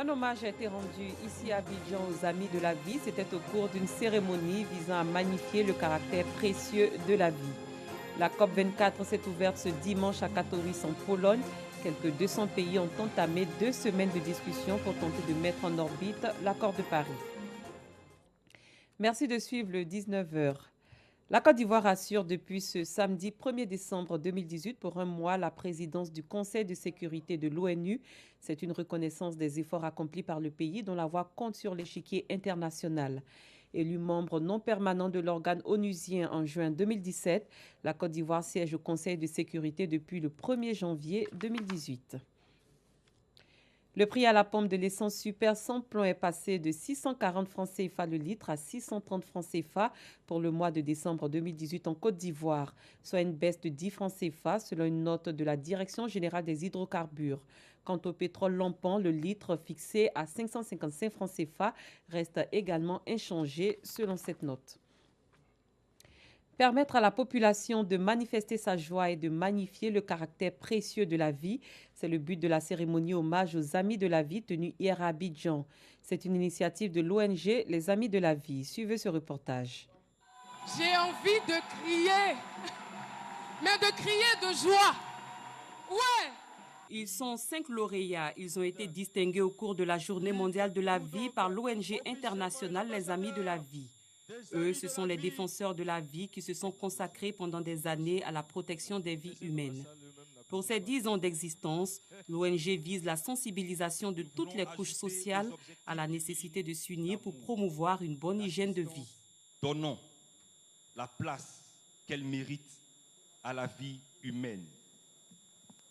Un hommage a été rendu ici à Abidjan aux Amis de la Vie. C'était au cours d'une cérémonie visant à magnifier le caractère précieux de la vie. La COP24 s'est ouverte ce dimanche à Katowice en Pologne. Quelques 200 pays ont entamé 2 semaines de discussion pour tenter de mettre en orbite l'accord de Paris. Merci de suivre le 19h. La Côte d'Ivoire assure depuis ce samedi 1er décembre 2018 pour un mois la présidence du Conseil de sécurité de l'ONU. C'est une reconnaissance des efforts accomplis par le pays dont la voix compte sur l'échiquier international. Élu membre non permanent de l'organe onusien en juin 2017, la Côte d'Ivoire siège au Conseil de sécurité depuis le 1er janvier 2018. Le prix à la pompe de l'essence super sans plomb est passé de 640 francs CFA le litre à 630 francs CFA pour le mois de décembre 2018 en Côte d'Ivoire, soit une baisse de 10 francs CFA selon une note de la Direction générale des hydrocarbures. Quant au pétrole lampant, le litre fixé à 555 francs CFA reste également inchangé selon cette note. Permettre à la population de manifester sa joie et de magnifier le caractère précieux de la vie, c'est le but de la cérémonie hommage aux Amis de la Vie tenue hier à Abidjan. C'est une initiative de l'ONG Les Amis de la Vie. Suivez ce reportage. J'ai envie de crier, mais de crier de joie. Ouais! Ils sont 5 lauréats. Ils ont été distingués au cours de la Journée mondiale de la vie par l'ONG internationale Les Amis de la Vie. Eux, ce sont les défenseurs de la vie qui se sont consacrés pendant des années à la protection des vies humaines. Pour ces 10 ans d'existence, l'ONG vise la sensibilisation de toutes les couches sociales à la nécessité de s'unir pour promouvoir une bonne hygiène de vie. Donnons la place qu'elle mérite à la vie humaine.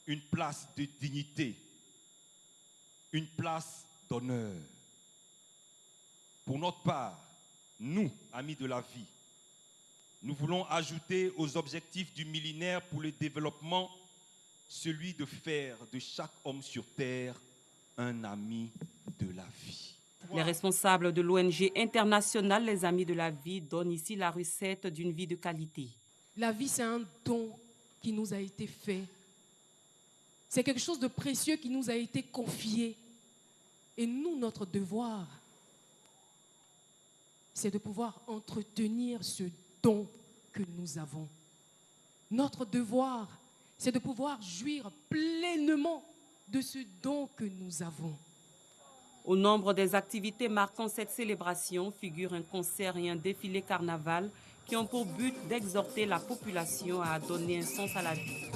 Une place de dignité, une place d'honneur. Pour notre part, nous, amis de la vie, nous voulons ajouter aux objectifs du millénaire pour le développement celui de faire de chaque homme sur terre un ami de la vie. Les responsables de l'ONG internationale Les Amis de la Vie donnent ici la recette d'une vie de qualité. La vie, c'est un don qui nous a été fait. C'est quelque chose de précieux qui nous a été confié. Et nous, notre devoir, c'est de pouvoir entretenir ce don que nous avons. Notre devoir, c'est de pouvoir jouir pleinement de ce don que nous avons. Au nombre des activités marquant cette célébration figurent un concert et un défilé carnaval qui ont pour but d'exhorter la population à donner un sens à la vie.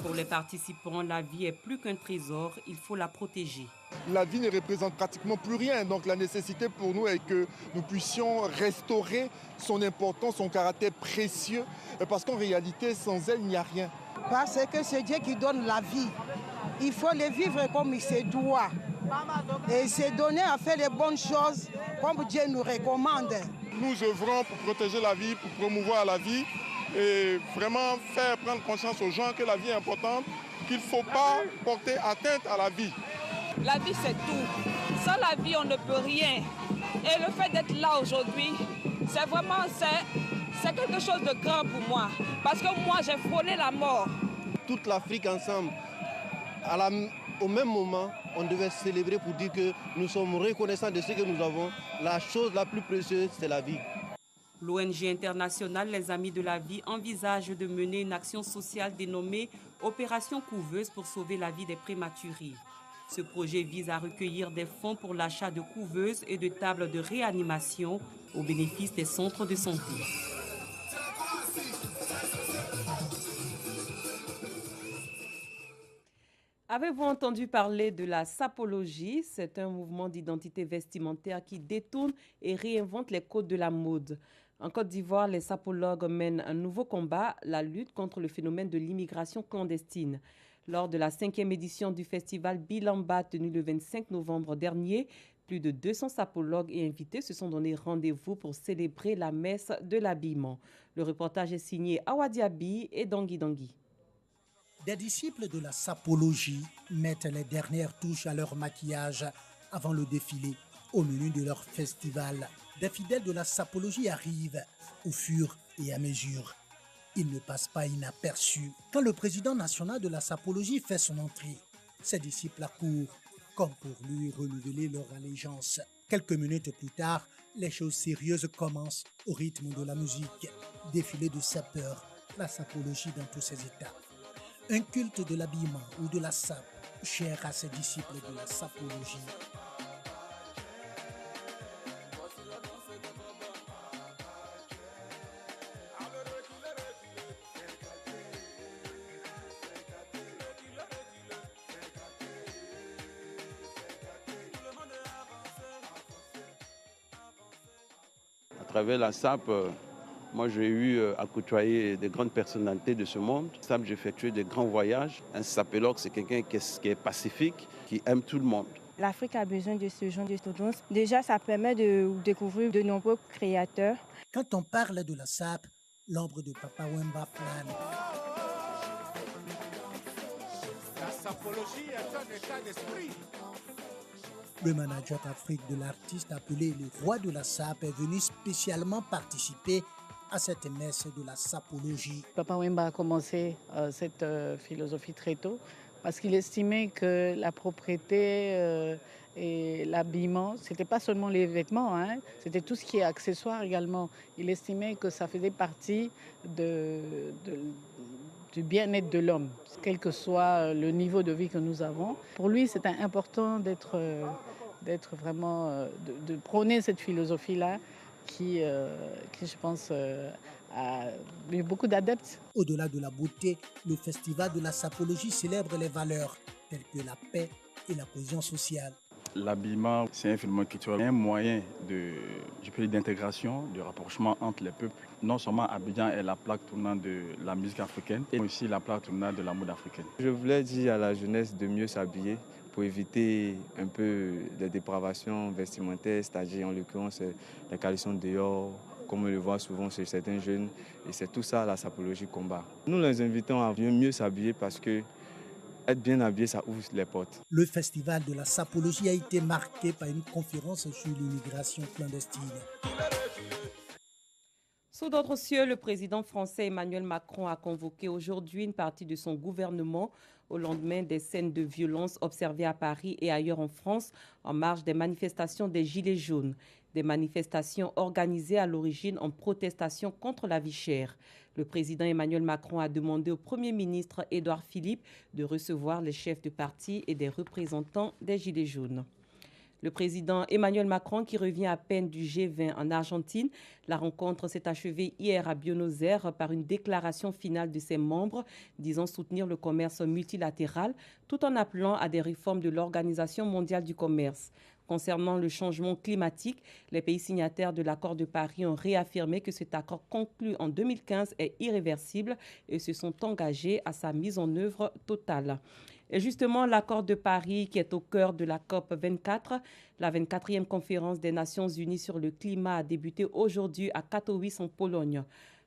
Pour les participants, la vie est plus qu'un trésor, il faut la protéger. La vie ne représente pratiquement plus rien, donc la nécessité pour nous est que nous puissions restaurer son importance, son caractère précieux, parce qu'en réalité, sans elle, il n'y a rien. Parce que c'est Dieu qui donne la vie. Il faut le vivre comme il se doit. Et se donner à faire les bonnes choses comme Dieu nous recommande. Nous œuvrons pour protéger la vie, pour promouvoir la vie et vraiment faire prendre conscience aux gens que la vie est importante, qu'il ne faut pas porter atteinte à la vie. La vie, c'est tout. Sans la vie, on ne peut rien. Et le fait d'être là aujourd'hui, c'est vraiment c'est quelque chose de grand pour moi. Parce que moi, j'ai frôlé la mort. Toute l'Afrique ensemble, au même moment, on devait célébrer pour dire que nous sommes reconnaissants de ce que nous avons. La chose la plus précieuse, c'est la vie. L'ONG internationale Les Amis de la Vie envisage de mener une action sociale dénommée Opération Couveuse pour sauver la vie des prématurés. Ce projet vise à recueillir des fonds pour l'achat de couveuses et de tables de réanimation au bénéfice des centres de santé. Avez-vous entendu parler de la sapologie? C'est un mouvement d'identité vestimentaire qui détourne et réinvente les codes de la mode. En Côte d'Ivoire, les sapologues mènent un nouveau combat, la lutte contre le phénomène de l'immigration clandestine. Lors de la 5e édition du festival Bilamba tenu le 25 novembre dernier, plus de 200 sapologues et invités se sont donné rendez-vous pour célébrer la messe de l'habillement. Le reportage est signé Awadiabi et Dangui Dangui. Des disciples de la sapologie mettent les dernières touches à leur maquillage avant le défilé. Au menu de leur festival, des fidèles de la sapologie arrivent au fur et à mesure. Il ne passe pas inaperçu. Quand le président national de la sapologie fait son entrée, ses disciples accourent, comme pour lui renouveler leur allégeance. Quelques minutes plus tard, les choses sérieuses commencent au rythme de la musique. Défilé de sapeurs, la sapologie dans tous ses états. Un culte de l'habillement ou de la sape, cher à ses disciples de la sapologie. À travers la SAP, moi j'ai eu à côtoyer des grandes personnalités de ce monde. SAP, j'ai effectué des grands voyages. Un sapologue, c'est quelqu'un qui est pacifique, qui aime tout le monde. L'Afrique a besoin de ce genre de tendance. Déjà, ça permet de découvrir de nombreux créateurs. Quand on parle de la SAP, l'ombre de Papa Wemba plane. La sapologie est un état d'esprit. Le manager d'Afrique de l'artiste appelé le roi de la SAP est venu spécialement participer à cette messe de la sapologie. Papa Wemba a commencé cette philosophie très tôt parce qu'il estimait que la propreté et l'habillement, ce n'était pas seulement les vêtements, hein, c'était tout ce qui est accessoire également. Il estimait que ça faisait partie du bien-être de l'homme, quel que soit le niveau de vie que nous avons. Pour lui, c'était important d'être vraiment, de prôner cette philosophie-là qui, je pense, a eu beaucoup d'adeptes. Au-delà de la beauté, le festival de la sapologie célèbre les valeurs telles que la paix et la cohésion sociale. L'habillement, c'est un phénomène culturel, un moyen d'intégration, de rapprochement entre les peuples. Non seulement Abidjan est la plaque tournante de la musique africaine, mais aussi la plaque tournante de la mode africaine. Je voulais dire à la jeunesse de mieux s'habiller pour éviter un peu les dépravations vestimentaires, c'est-à-dire en l'occurrence les caleçons dehors, comme on le voit souvent chez certains jeunes. Et c'est tout ça la sapologie combat. Nous les invitons à mieux s'habiller parce que être bien habillé, ça ouvre les portes. Le festival de la sapologie a été marqué par une conférence sur l'immigration clandestine. Sous d'autres cieux, le président français Emmanuel Macron a convoqué aujourd'hui une partie de son gouvernement au lendemain des scènes de violence observées à Paris et ailleurs en France en marge des manifestations des Gilets jaunes. Des manifestations organisées à l'origine en protestation contre la vie chère. Le président Emmanuel Macron a demandé au Premier ministre Édouard Philippe de recevoir les chefs de parti et des représentants des Gilets jaunes. Le président Emmanuel Macron qui revient à peine du G20 en Argentine. La rencontre s'est achevée hier à Buenos Aires par une déclaration finale de ses membres disant soutenir le commerce multilatéral tout en appelant à des réformes de l'Organisation mondiale du commerce. Concernant le changement climatique, les pays signataires de l'accord de Paris ont réaffirmé que cet accord conclu en 2015 est irréversible et se sont engagés à sa mise en œuvre totale. Et justement, l'accord de Paris qui est au cœur de la COP 24, la 24e conférence des Nations Unies sur le climat a débuté aujourd'hui à Katowice en Pologne.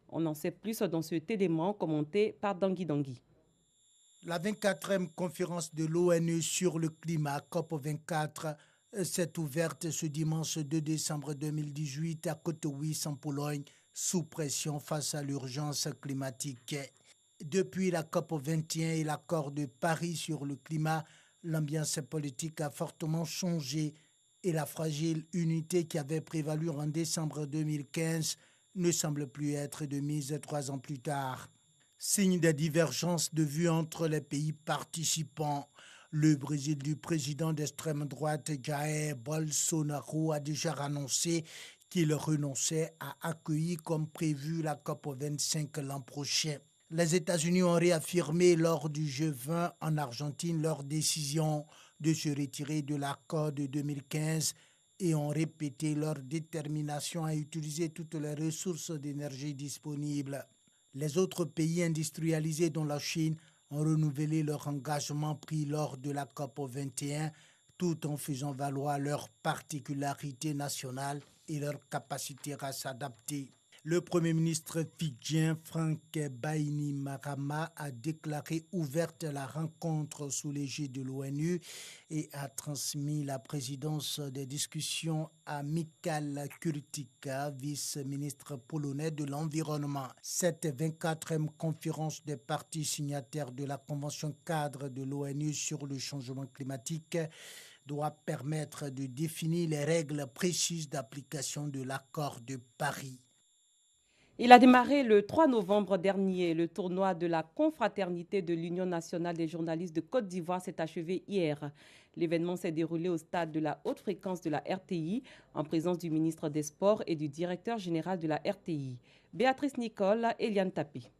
On en sait plus dans ce élément commenté par Dangui Dangui. La 24e conférence de l'ONU sur le climat, COP 24, s'est ouverte ce dimanche 2 décembre 2018 à Katowice en Pologne, sous pression face à l'urgence climatique. Depuis la COP 21 et l'accord de Paris sur le climat, l'ambiance politique a fortement changé et la fragile unité qui avait prévalu en décembre 2015 ne semble plus être de mise 3 ans plus tard. Signe des divergences de vues entre les pays participants, le Brésil du président d'extrême droite Jair Bolsonaro a déjà annoncé qu'il renonçait à accueillir comme prévu la COP25 l'an prochain. Les États-Unis ont réaffirmé lors du G20 en Argentine leur décision de se retirer de l'accord de 2015 et ont répété leur détermination à utiliser toutes les ressources d'énergie disponibles. Les autres pays industrialisés, dont la Chine, ont renouvelé leur engagement pris lors de la COP 21 tout en faisant valoir leurs particularités nationales et leur capacité à s'adapter. Le Premier ministre fidjien Frank Bainimarama a déclaré ouverte la rencontre sous l'égide de l'ONU et a transmis la présidence des discussions à Michał Kurtyka, vice-ministre polonais de l'Environnement. Cette 24e conférence des parties signataires de la Convention cadre de l'ONU sur le changement climatique doit permettre de définir les règles précises d'application de l'accord de Paris. Il a démarré le 3 novembre dernier. Le tournoi de la confraternité de l'Union nationale des journalistes de Côte d'Ivoire s'est achevé hier. L'événement s'est déroulé au stade de la haute fréquence de la RTI en présence du ministre des Sports et du directeur général de la RTI. Béatrice Nicole, Eliane Tapi.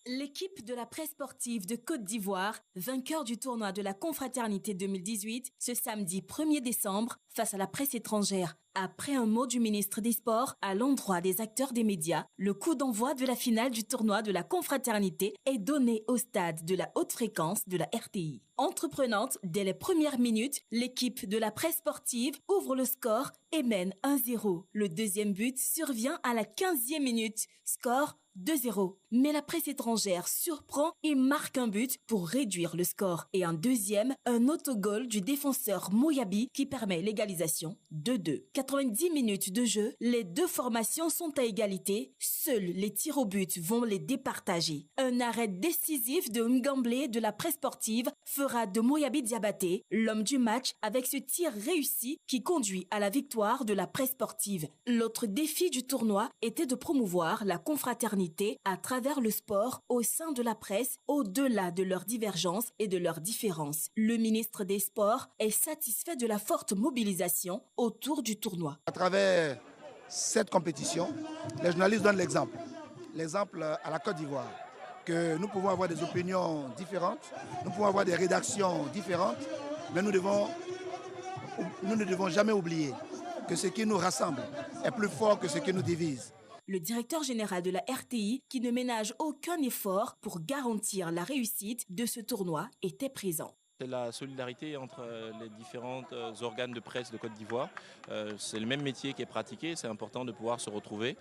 L'équipe de la presse sportive de Côte d'Ivoire, vainqueur du tournoi de la confraternité 2018, ce samedi 1er décembre, face à la presse étrangère. Après un mot du ministre des Sports à l'endroit des acteurs des médias, le coup d'envoi de la finale du tournoi de la confraternité est donné au stade de la haute fréquence de la RTI. Entreprenante, dès les premières minutes, l'équipe de la presse sportive ouvre le score et mène 1-0. Le deuxième but survient à la 15e minute. Score 2-0. Mais la presse étrangère surprend et marque un but pour réduire le score. Et un deuxième, un autogol du défenseur Moyabi qui permet l'égalisation 2-2. 90 minutes de jeu, les deux formations sont à égalité. Seuls les tirs au but vont les départager. Un arrêt décisif de Ngamblé de la presse sportive fera de Moyabi Diabaté l'homme du match avec ce tir réussi qui conduit à la victoire de la presse sportive. L'autre défi du tournoi était de promouvoir la confraternité à travers le sport au sein de la presse, au-delà de leurs divergences et de leurs différences. Le ministre des Sports est satisfait de la forte mobilisation autour du tournoi. À travers cette compétition, les journalistes donnent l'exemple. L'exemple à la Côte d'Ivoire, que nous pouvons avoir des opinions différentes, nous pouvons avoir des rédactions différentes, mais nous ne devons jamais oublier que ce qui nous rassemble est plus fort que ce qui nous divise. Le directeur général de la RTI, qui ne ménage aucun effort pour garantir la réussite de ce tournoi, était présent. C'est la solidarité entre les différents organes de presse de Côte d'Ivoire. C'est le même métier qui est pratiqué, c'est important de pouvoir se retrouver.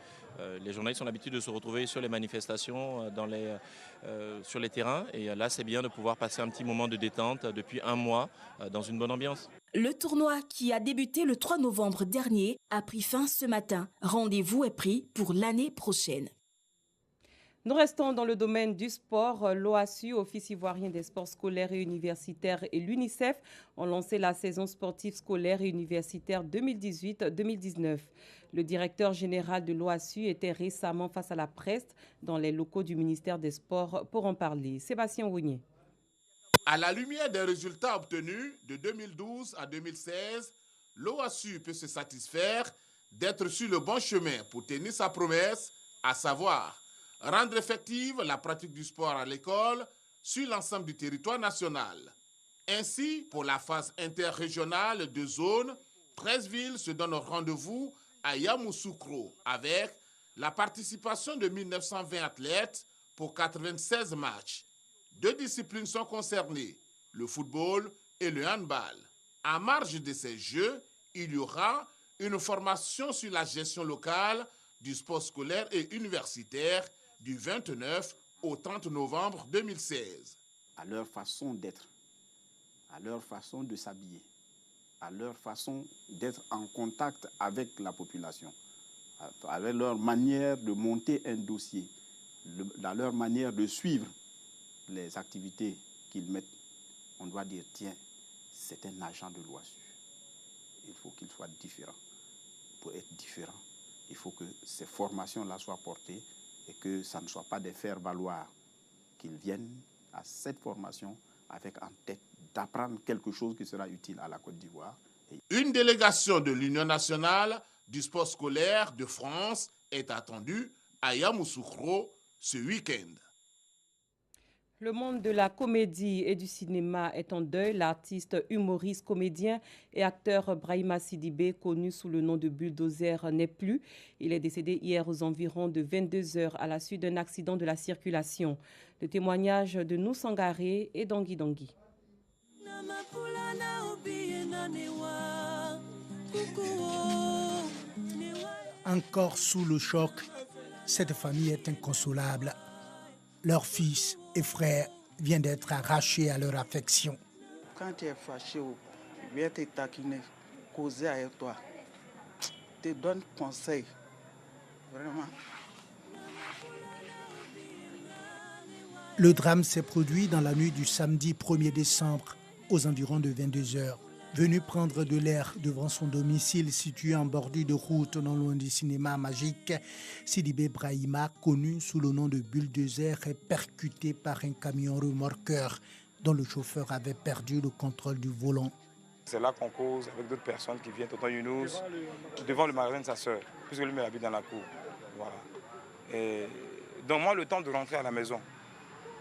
Les journalistes ont l'habitude de se retrouver sur les manifestations, sur les terrains. Et là, c'est bien de pouvoir passer un petit moment de détente depuis un mois dans une bonne ambiance. Le tournoi qui a débuté le 3 novembre dernier a pris fin ce matin. Rendez-vous est pris pour l'année prochaine. Nous restons dans le domaine du sport. L'OASU, Office ivoirien des sports scolaires et universitaires, et l'UNICEF ont lancé la saison sportive scolaire et universitaire 2018-2019. Le directeur général de l'OASU était récemment face à la presse dans les locaux du ministère des Sports pour en parler. Sébastien Ougnier. À la lumière des résultats obtenus de 2012 à 2016, l'OASU peut se satisfaire d'être sur le bon chemin pour tenir sa promesse, à savoir rendre effective la pratique du sport à l'école sur l'ensemble du territoire national. Ainsi, pour la phase interrégionale de zone, 13 villes se donnent rendez-vous à Yamoussoukro avec la participation de 1920 athlètes pour 96 matchs. 2 disciplines sont concernées, le football et le handball. En marge de ces jeux, il y aura une formation sur la gestion locale du sport scolaire et universitaire du 29 au 30 novembre 2016. À leur façon d'être, à leur façon de s'habiller, à leur façon d'être en contact avec la population, avec leur manière de monter un dossier, dans leur manière de suivre les activités qu'ils mettent, on doit dire, tiens, c'est un agent de l'OASU. Il faut qu'il soit différent. Pour être différent, il faut que ces formations-là soient portées et que ça ne soit pas des faire-valoir, qu'ils viennent à cette formation avec en tête d'apprendre quelque chose qui sera utile à la Côte d'Ivoire. Une délégation de l'Union nationale du sport scolaire de France est attendue à Yamoussoukro ce week-end. Le monde de la comédie et du cinéma est en deuil. L'artiste, humoriste, comédien et acteur Brahima Sidibé, connu sous le nom de Bulldozer, n'est plus. Il est décédé hier aux environs de 22 heures à la suite d'un accident de la circulation. Le témoignage de Noussangaré et Dangui Dangui. Encore sous le choc, cette famille est inconsolable. Leur fils et frère viennent d'être arrachés à leur affection. Quand tu es fâché, il vient te taquiner, causer avec toi, te donne conseil. Vraiment. Le drame s'est produit dans la nuit du samedi 1er décembre, aux environs de 22h. Venu prendre de l'air devant son domicile situé en bordure de route non loin du cinéma magique, Sidibé Brahima, connu sous le nom de Bulldozer, est percuté par un camion remorqueur dont le chauffeur avait perdu le contrôle du volant. C'est là qu'on cause avec d'autres personnes qui viennent, tonton Younous, devant le magasin de sa sœur, puisque lui habite dans la cour. Voilà. Et donc moi, le temps de rentrer à la maison,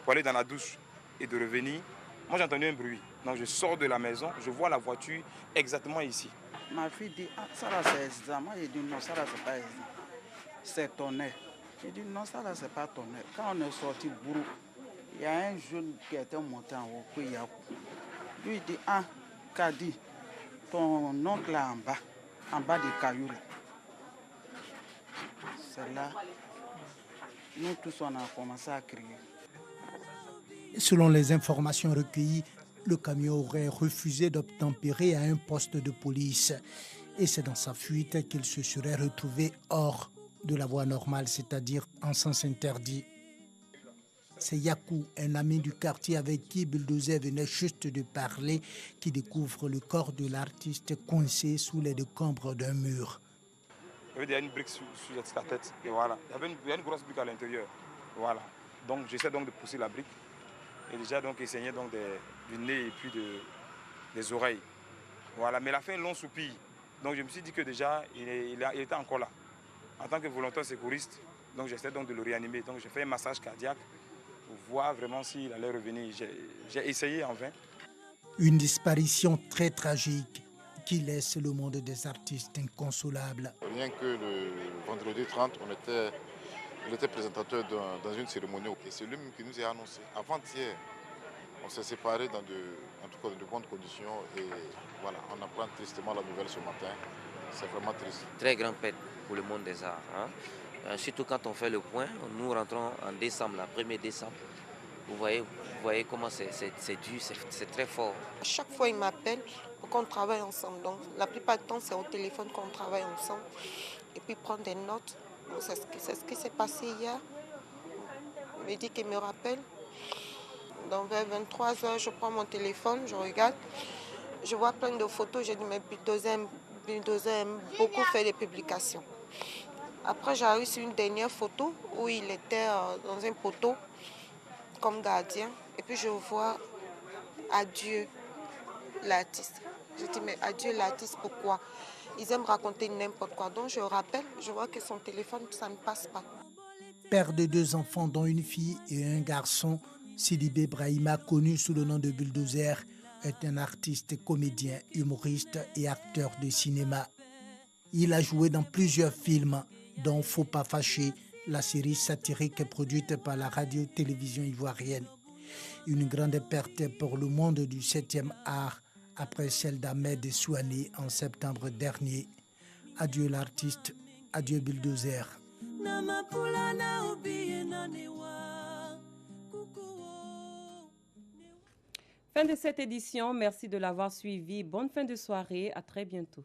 pour aller dans la douche et de revenir, moi j'ai entendu un bruit. Donc je sors de la maison, je vois la voiture exactement ici. Ma fille dit, ah, ça là c'est examen. Moi j'ai dit non, ça là c'est pas examen. C'est tonnerre. J'ai dit non, ça là c'est pas tonnerre. Quand on est sorti bourreau, il y a un jeune qui était monté en haut, puis lui il dit, ah, Kadi, ton oncle là en bas des cailloux là. C'est là, nous tous on a commencé à crier. Selon les informations recueillies, le camion aurait refusé d'obtempérer à un poste de police. Et c'est dans sa fuite qu'il se serait retrouvé hors de la voie normale, c'est-à-dire en sens interdit. C'est Yakou, un ami du quartier avec qui Bulldozer venait juste de parler, qui découvre le corps de l'artiste coincé sous les décombres d'un mur. Il y avait une brique sur sa tête, et voilà. Il y avait une grosse brique à l'intérieur. Voilà. Donc j'essaie donc de pousser la brique. Et déjà donc il saignait donc du nez et puis des oreilles. Voilà, mais il a fait un long soupir. Donc je me suis dit que déjà il était encore là. En tant que volontaire secouriste, donc j'essaie donc de le réanimer. Donc j'ai fait un massage cardiaque pour voir vraiment s'il allait revenir. J'ai essayé en vain. Une disparition très tragique qui laisse le monde des artistes inconsolable. Rien que le vendredi 30, il était présentateur dans une cérémonie et c'est lui-même qui nous a annoncé. Avant-hier, on s'est séparés dans de bonnes conditions et voilà, on apprend tristement la nouvelle ce matin. C'est vraiment triste. Très grande perte pour le monde des arts. Surtout quand on fait le point, nous rentrons en décembre, la 1er décembre. Vous voyez comment c'est dur, c'est très fort. À chaque fois, il m'appelle pour qu'on travaille ensemble. Donc, la plupart du temps, c'est au téléphone qu'on travaille ensemble. Et puis, prendre des notes. C'est ce qui s'est passé hier. Il me dit qu'il me rappelle. Donc, vers 23h, je prends mon téléphone, je regarde. Je vois plein de photos. J'ai dit, mais Bulldozer aime beaucoup faire des publications. Après, j'ai reçu une dernière photo où il était dans un poteau comme gardien. Et puis, je vois adieu l'artiste. Je dis, mais adieu l'artiste, pourquoi? Ils aiment raconter n'importe quoi. Donc, je rappelle, je vois que son téléphone, ça ne passe pas. Père de 2 enfants, dont une fille et un garçon, Sidibé Brahima, connu sous le nom de Bulldozer, est un artiste, comédien, humoriste et acteur de cinéma. Il a joué dans plusieurs films, dont Faut pas fâcher, la série satirique produite par la radio-télévision ivoirienne. Une grande perte pour le monde du 7e art, après celle d'Ahmed Souané en septembre dernier. Adieu l'artiste, adieu Bulldozer. Fin de cette édition, merci de l'avoir suivi. Bonne fin de soirée, à très bientôt.